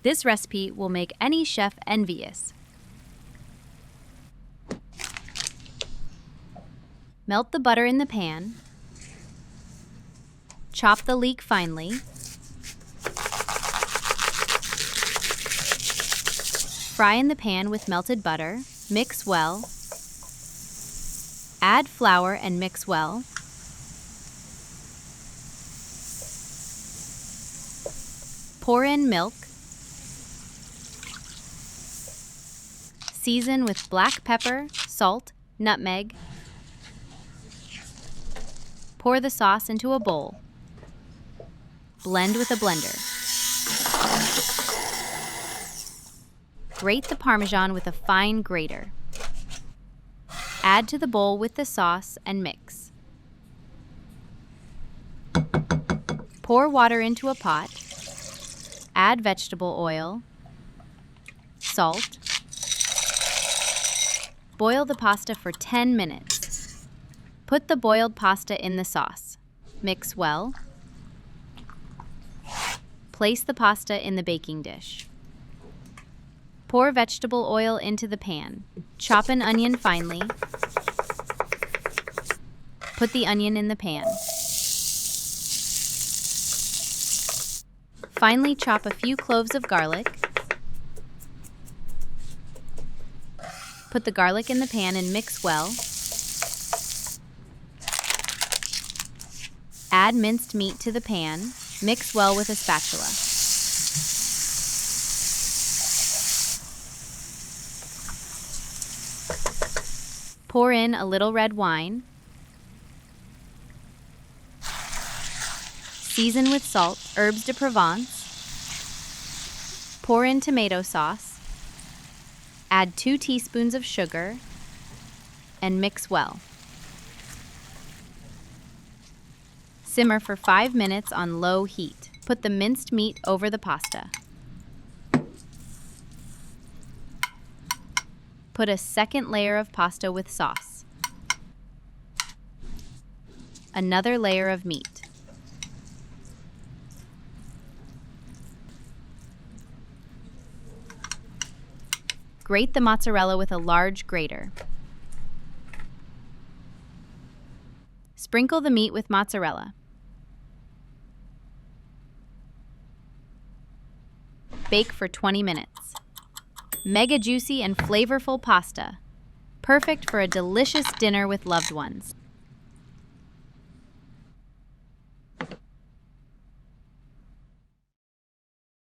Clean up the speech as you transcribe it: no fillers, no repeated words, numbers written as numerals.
This recipe will make any chef envious. Melt the butter in the pan. Chop the leek finely. Fry in the pan with melted butter. Mix well. Add flour and mix well. Pour in milk. Season with black pepper, salt, nutmeg. Pour the sauce into a bowl. Blend with a blender. Grate the Parmesan with a fine grater. Add to the bowl with the sauce and mix. Pour water into a pot. Add vegetable oil, salt. Boil the pasta for 10 minutes. Put the boiled pasta in the sauce. Mix well. Place the pasta in the baking dish. Pour vegetable oil into the pan. Chop an onion finely. Put the onion in the pan. Finely chop a few cloves of garlic. Put the garlic in the pan and mix well. Add minced meat to the pan. Mix well with a spatula. Pour in a little red wine. Season with salt, herbes de Provence. Pour in tomato sauce. Add 2 teaspoons of sugar and mix well. Simmer for 5 minutes on low heat. Put the minced meat over the pasta. Put a second layer of pasta with sauce. Another layer of meat. Grate the mozzarella with a large grater. Sprinkle the meat with mozzarella. Bake for 20 minutes. Mega juicy and flavorful pasta. Perfect for a delicious dinner with loved ones.